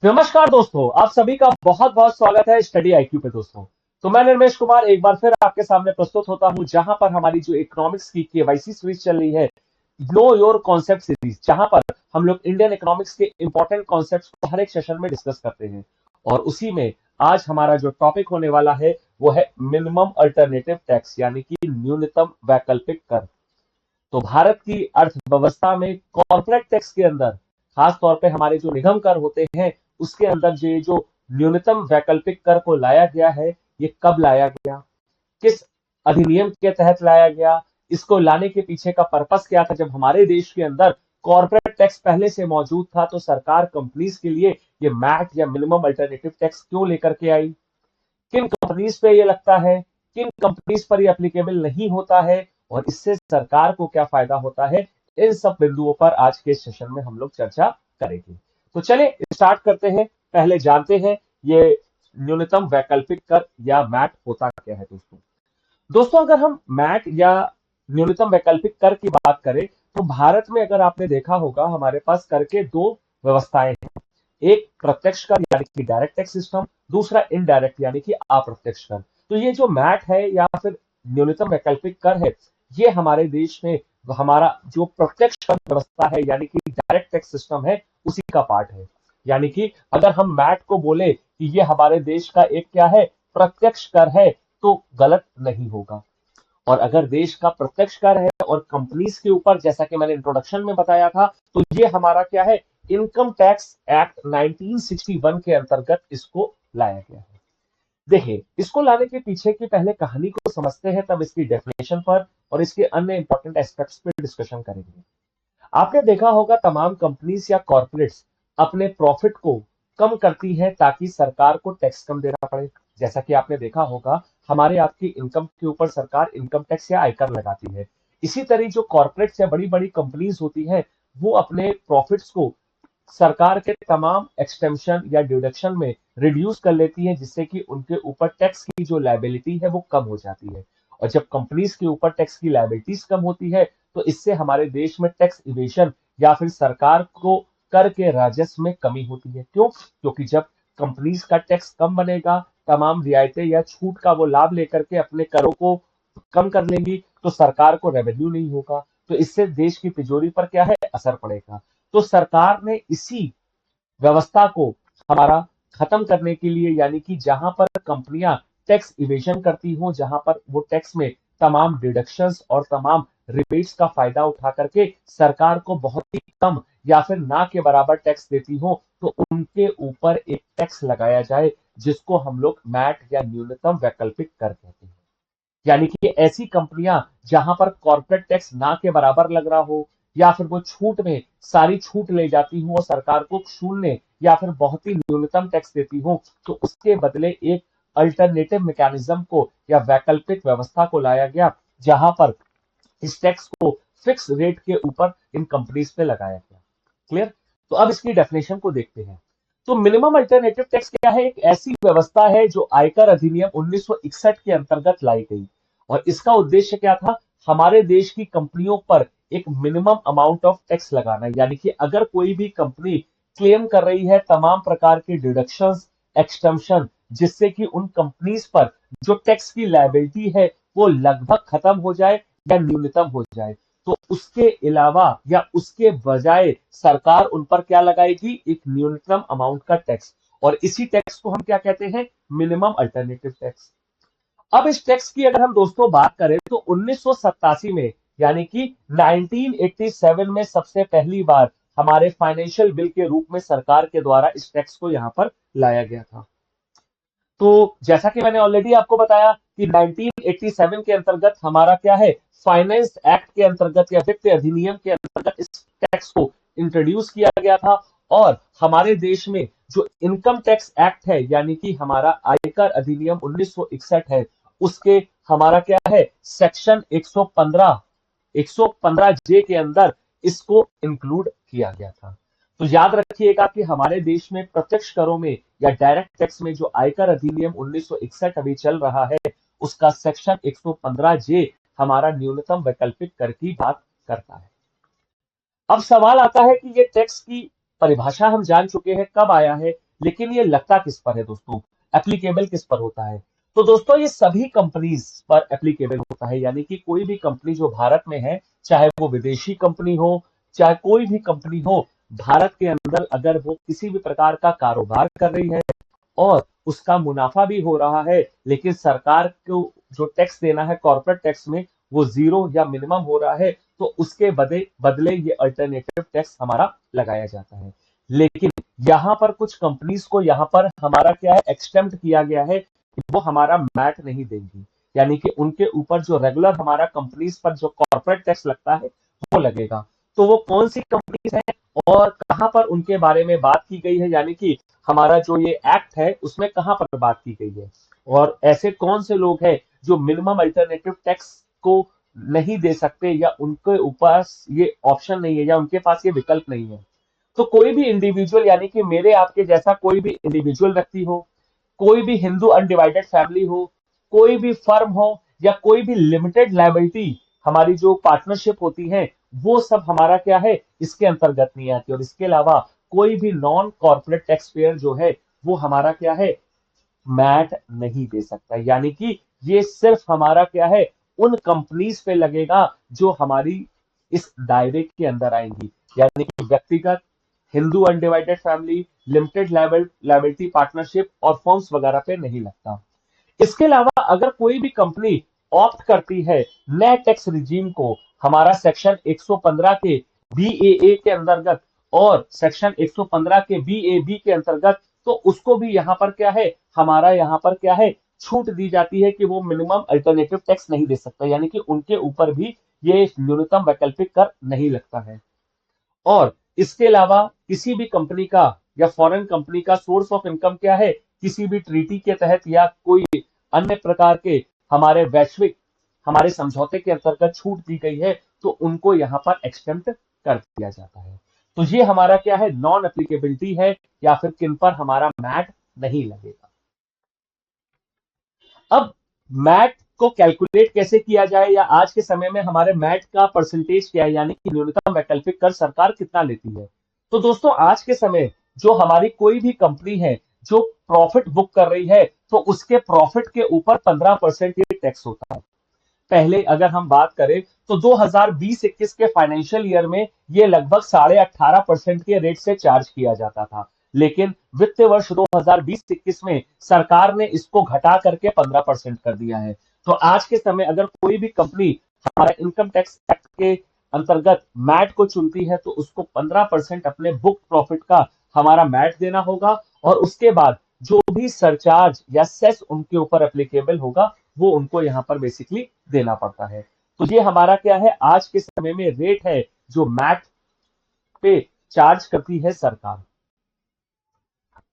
नमस्कार दोस्तों, आप सभी का बहुत बहुत स्वागत है स्टडी आईक्यू पे दोस्तों। तो मैं निर्मेश कुमार एक बार फिर आपके सामने प्रस्तुत होता हूं, जहां पर हमारी जो इकोनॉमिक्स की केवाईसी सीरीज चल रही है, नो योर कॉन्सेप्ट सीरीज, जहां पर हम लोग इंडियन इकोनॉमिक्स के इंपॉर्टेंट कॉन्सेप्ट्स को हर एक सेशन में डिस्कस करते हैं। और उसी में आज हमारा जो टॉपिक होने वाला है वो है मिनिमम अल्टरनेटिव टैक्स, यानी कि न्यूनतम वैकल्पिक कर। तो भारत की अर्थव्यवस्था में कॉर्पोरेट टैक्स के अंदर खास तौर पे हमारे जो निगम कर होते हैं उसके अंदर ये जो न्यूनतम वैकल्पिक कर को लाया गया है, ये कब लाया गया, किस अधिनियम के तहत लाया गया, इसको लाने के पीछे का पर्पस क्या था। जब हमारे देश के अंदर कॉर्पोरेट टैक्स पहले से मौजूद था तो सरकार कंपनीज के लिए ये मैट या मिनिमम अल्टरनेटिव टैक्स क्यों लेकर के आई, किन कंपनीज पे ये लगता है, किन कंपनीज पर ये एप्लीकेबल नहीं होता है, और इससे सरकार को क्या फायदा होता है, इन सब बिंदुओं पर आज के सेशन में हम लोग चर्चा करेंगे। तो चले स्टार्ट करते हैं। पहले जानते हैं ये न्यूनतम वैकल्पिक कर या मैट होता क्या है दोस्तों। दोस्तों अगर हम मैट या न्यूनतम वैकल्पिक कर की बात करें तो भारत में अगर आपने देखा होगा हमारे पास कर के दो व्यवस्थाएं हैं। एक प्रत्यक्ष कर यानी कि डायरेक्ट टैक्स सिस्टम, दूसरा इनडायरेक्ट यानी कि अप्रत्यक्ष कर। तो ये जो मैट है या फिर न्यूनतम वैकल्पिक कर है, ये हमारे देश में हमारा जो प्रत्यक्ष कर व्यवस्था है यानी कि डायरेक्ट टैक्स सिस्टम है उसी का पार्ट है। यानी कि अगर हम मैट को बोले कि ये हमारे देश का एक क्या है, प्रत्यक्ष कर है, तो गलत नहीं होगा। और अगर देश का प्रत्यक्ष कर है और कंपनीज के ऊपर, जैसा कि मैंने इंट्रोडक्शन में बताया था, तो ये हमारा क्या है, इनकम टैक्स एक्ट 1961 के अंतर्गत इसको लाया गया है। देखिए, इसको लाने के पीछे की पहले कहानी को समझते हैं, तब इसकी डेफिनेशन पर और इसके अन्य इंपॉर्टेंट एस्पेक्ट्स पर डिस्कशन करेंगे। आपने देखा होगा तमाम कंपनीज या कॉर्पोरेट्स अपने प्रॉफिट को कम करती हैं ताकि सरकार को टैक्स कम देना पड़े। जैसा कि आपने देखा होगा हमारे आपकी इनकम के ऊपर सरकार इनकम टैक्स या आयकर लगाती है। इसी तरह जो कॉर्पोरेट्स या बड़ी बड़ी कंपनीज होती हैं वो अपने प्रॉफिट्स को सरकार के तमाम एक्सटेंशन या डिडक्शन में रिड्यूस कर लेती है, जिससे कि उनके ऊपर टैक्स की जो लायबिलिटी है वो कम हो जाती है। और जब कंपनीज के ऊपर टैक्स की लायबिलिटीज कम होती है तो इससे हमारे देश में टैक्स इवेशन या फिर सरकार को कर के राजस्व में कमी होती है। क्यों? क्योंकि जब कंपनीज का टैक्स कम बनेगा, तमाम रियायतें या छूट का वो लाभ लेकर के अपने करों को कम कर लेंगी, तो सरकार को रेवेन्यू नहीं होगा, तो इससे देश की तिजोरी पर क्या है, असर पड़ेगा। तो सरकार ने इसी व्यवस्था को हमारा खत्म करने के लिए, यानी कि जहां पर कंपनियां टैक्स इवेशन करती हों, जहां पर वो टैक्स में तमाम डिडक्शंस और तमाम रिबेट्स का फायदा उठा करके सरकार को बहुत ही कम या फिर ना के बराबर टैक्स देती हो, तो उनके ऊपर एक टैक्स लगाया जाए जिसको हम लोग मैट या न्यूनतम वैकल्पिक कर कहते हैं। यानी कि ऐसी कंपनियां जहां पर कॉर्पोरेट टैक्स ना के बराबर लग रहा हो, या फिर वो छूट में सारी छूट ले जाती हूँ और सरकार को शून्य या फिर बहुत ही न्यूनतम टैक्स देती हूँ, तो उसके बदले एक अल्टरनेटिव मैकेनिज्म को या वैकल्पिक व्यवस्था को लाया गया, जहां पर इस टैक्स को फिक्स रेट के ऊपर इन कंपनीज पे लगाया गया। क्लियर? तो अब इसकी डेफिनेशन को देखते हैं। तो मिनिमम अल्टरनेटिव टैक्स क्या है? एक ऐसी व्यवस्था है जो आयकर अधिनियम 1961 के अंतर्गत लाई गई। और इसका उद्देश्य क्या था? हमारे देश की कंपनियों पर एक मिनिमम अमाउंट ऑफ टैक्स लगाना, यानी कि अगर कोई भी कंपनी क्लेम कर रही है तमाम प्रकार की डिडक्शंस, एक्सटेंशन, जिससे कि उन कंपनीज पर जो टैक्स की लायबिलिटी है वो लगभग खत्म हो जाए या न्यूनतम हो जाए, तो उसके अलावा या उसके बजाय सरकार उन पर क्या लगाएगी? एक न्यूनतम अमाउंट का टैक्स। और इसी टैक्स को हम क्या कहते हैं? Minimum alternative tax. अब इस टैक्स की अगर हम दोस्तों बात करें तो 1987 में, यानी कि 1987 में सबसे पहली बार हमारे फाइनेंशियल बिल के रूप में सरकार के द्वारा इस टैक्स को यहां पर लाया गया था। तो जैसा कि मैंने ऑलरेडी आपको बताया कि 1987 के अंतर्गत हमारा क्या है, फाइनेंस एक्ट के अंतर्गत या वित्त अधिनियम के अंतर्गत इस टैक्स को इंट्रोड्यूस किया गया था। और हमारे देश में जो इनकम टैक्स एक्ट है, यानी कि हमारा आयकर अधिनियम 1961 है, उसके हमारा क्या है, सेक्शन 115 जे के अंदर इसको इंक्लूड किया गया था। तो याद रखिएगा कि हमारे देश में प्रत्यक्ष करों में या डायरेक्ट टैक्स में जो आयकर अधिनियम 1961 अभी चल रहा है, उसका सेक्शन 115 जे हमारा न्यूनतम वैकल्पिक कर की बात करता है। अब सवाल आता है कि ये टैक्स की परिभाषा हम जान चुके हैं, कब आया है, लेकिन ये लगता किस पर है दोस्तों, एप्लीकेबल किस पर होता है? तो दोस्तों ये सभी कंपनीज पर एप्लीकेबल होता है, यानी कि कोई भी कंपनी जो भारत में है, चाहे वो विदेशी कंपनी हो, चाहे कोई भी कंपनी हो, भारत के अंदर अगर वो किसी भी प्रकार का कारोबार कर रही है और उसका मुनाफा भी हो रहा है, लेकिन सरकार को जो टैक्स देना है कॉर्पोरेट टैक्स में वो जीरो या मिनिमम हो रहा है, तो उसके बदले ये अल्टरनेटिव टैक्स हमारा लगाया जाता है। लेकिन यहाँ पर कुछ कंपनीज को यहाँ पर हमारा क्या है, एक्सटेम्प्ट किया गया है कि वो हमारा मैट नहीं देंगी, यानी कि उनके ऊपर जो रेगुलर हमारा कंपनीज पर जो कॉर्पोरेट टैक्स लगता है वो लगेगा। तो वो कौन सी कंपनीज है और कहां पर उनके बारे में बात की गई है, यानी कि हमारा जो ये एक्ट है उसमें कहां पर बात की गई है, और ऐसे कौन से लोग हैं जो मिनिमम अल्टरनेटिव टैक्स को नहीं दे सकते, या उनके ऊपर ये ऑप्शन नहीं है, या उनके पास ये विकल्प नहीं है। तो कोई भी इंडिविजुअल, यानी कि मेरे आपके जैसा कोई भी इंडिविजुअल व्यक्ति हो, कोई भी हिंदू अनडिवाइडेड फैमिली हो, कोई भी फर्म हो, या कोई भी लिमिटेड लायबिलिटी हमारी जो पार्टनरशिप होती है, वो सब हमारा क्या है, इसके अंतर्गत नहीं आती। और इसके अलावा कोई भी नॉन कॉर्पोरेट टैक्स पेयर जो है वो हमारा क्या है, मैट नहीं दे सकता। यानी कि ये सिर्फ हमारा क्या है, उन कंपनीज पे लगेगा जो हमारी इस दायरे के अंदर आएंगी, यानी कि व्यक्तिगत, Hindu undivided family, limited liability partnership और फर्म्स वगैरह पे नहीं लगता। इसके अलावा अगर कोई भी कंपनी ऑप्ट करती है नए टैक्स रिजीम को, हमारा सेक्शन 115 के बीएए के अंतर्गत और सेक्शन 115 के बीएबी के अंतर्गत, तो उसको भी यहाँ पर क्या है, हमारा यहाँ पर क्या है, छूट दी जाती है कि वो मिनिमम अल्टरनेटिव टैक्स नहीं दे सकता, यानी कि उनके ऊपर भी ये न्यूनतम वैकल्पिक कर नहीं लगता है। और इसके अलावा किसी भी कंपनी का या फॉरेन कंपनी का सोर्स ऑफ इनकम क्या है, किसी भी ट्रीटी के तहत या कोई अन्य प्रकार के हमारे वैश्विक हमारे समझौते के अंतर्गत छूट दी गई है, तो उनको यहां पर एक्सटेम्प्ट कर दिया जाता है। तो ये हमारा क्या है, नॉन एप्लीकेबिलिटी है, या फिर किन पर हमारा मैट नहीं लगेगा। अब मैट को कैलकुलेट कैसे किया जाए, या आज के समय में हमारे मैट का परसेंटेज क्या है, यानी कि न्यूनतम वैकल्पिक कर सरकार कितना लेती है। तो दोस्तों आज के समय जो हमारी कोई भी कंपनी है जो प्रॉफिट बुक कर रही है, तो उसके प्रॉफिट के ऊपर 15% ये टैक्स होता है। पहले अगर हम बात करें तो 2020-21 के फाइनेंशियल ईयर में ये लगभग 18.5% के रेट से चार्ज किया जाता था, लेकिन वित्त वर्ष 2020-21 में सरकार ने इसको घटा करके 15% कर दिया है। तो आज के समय अगर कोई भी कंपनी हमारा इनकम टैक्स एक्ट के अंतर्गत मैट को चुनती है, तो उसको 15% अपने बुक प्रॉफिट का हमारा मैट देना होगा, और उसके बाद जो भी सरचार्ज या सेस उनके ऊपर एप्लीकेबल होगा वो उनको यहाँ पर बेसिकली देना पड़ता है। तो ये हमारा क्या है, आज के समय में रेट है जो मैट पे चार्ज करती है सरकार।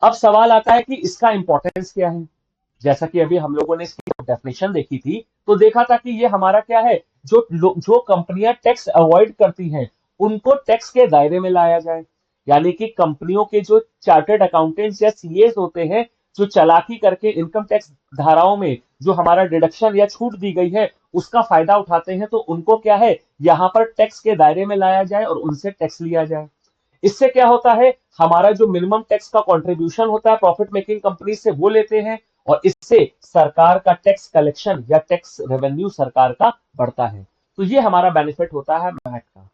अब सवाल आता है कि इसका इंपॉर्टेंस क्या है। जैसा कि अभी हम लोगों ने इसकी डेफिनेशन देखी थी, तो देखा था कि ये हमारा क्या है, जो कंपनियां टैक्स अवॉइड करती हैं उनको टैक्स के दायरे में लाया जाए। यानी कि कंपनियों के जो चार्टर्ड अकाउंटेंट्स या सीएस होते हैं, जो चालाकी करके इनकम टैक्स धाराओं में जो हमारा डिडक्शन या छूट दी गई है उसका फायदा उठाते हैं, तो उनको क्या है, यहां पर टैक्स के दायरे में लाया जाए और उनसे टैक्स लिया जाए। इससे क्या होता है, हमारा जो मिनिमम टैक्स का कंट्रीब्यूशन होता है प्रॉफिट मेकिंग कंपनी से वो लेते हैं, और इससे सरकार का टैक्स कलेक्शन या टैक्स रेवेन्यू सरकार का बढ़ता है। तो ये हमारा बेनिफिट होता है मैट का।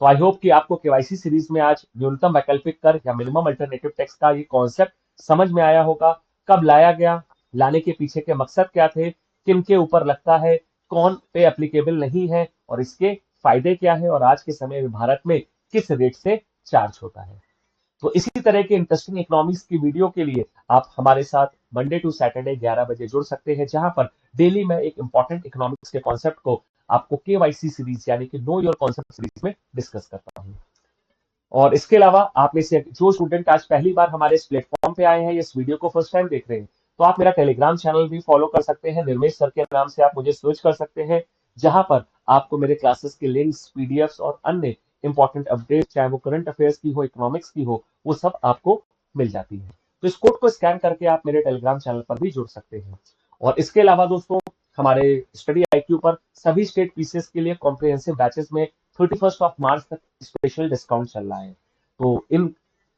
तो आई होप कि आपको केवाईसी सीरीज में आज न्यूनतम वैकल्पिक कर या मिनिमम अल्टरनेटिव टैक्स का ये कॉन्सेप्ट समझ में आया होगा। कब लाया गया, लाने के पीछे के मकसद क्या थे, किन के ऊपर लगता है, कौन पे एप्लीकेबल नहीं है, और इसके फायदे क्या है, और आज के समय में भारत में किस रेट से चार्ज होता है। तो इसी तरह के इंटरेस्टिंग इकोनॉमिक्स की वीडियो के लिए आप हमारे साथ मंडे टू सैटरडे 11 बजे जुड़ सकते हैं, जहां पर डेली मैं एक इंपॉर्टेंट इकोनॉमिक्स के कॉन्सेप्ट को आपको केवाईसी सीरीज यानी कि नो योर कॉन्सेप्ट सीरीज में डिस्कस करता हूं। और इसके अलावा आप में से जो स्टूडेंट आज पहली बार हमारे इस प्लेटफॉर्म पे आए हैं, इस वीडियो को फर्स्ट टाइम देख रहे हैं, तो आप मेरा टेलीग्राम चैनल भी फॉलो कर सकते हैं। निर्मेश सर के नाम से आप मुझे सर्च कर सकते हैं, जहां पर आपको मेरे क्लासेस के लिंक्स, पीडीएफ्स और अन्य इंपॉर्टेंट अपडेट, चाहे वो करंट अफेयर्स की हो, इकोनॉमिक्स की हो, वो सब आपको मिल जाती है। तो इस कोड को स्कैन करके आप मेरे टेलीग्राम चैनल पर भी जुड़ सकते हैं। और इसके अलावा दोस्तों, हमारे स्टडी आईक्यू पर सभी स्टेट पीसीएस के लिए कॉम्प्रिहेंसिव बैचेस में 31 मार्च तक स्पेशल डिस्काउंट चल रहा है। तो इन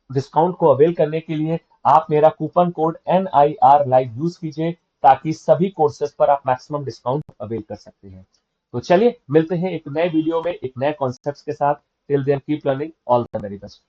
डिस्काउंट को अवेल करने के लिए आप मेरा coupon code NIR live use कीजिए ताकि सभी कोर्सेज पर आप मैक्सिमम डिस्काउंट अवेल कर सकते हैं। तो चलिए मिलते हैं एक नए वीडियो में एक नए कॉन्सेप्ट के साथ। Till then keep learning, all the very best.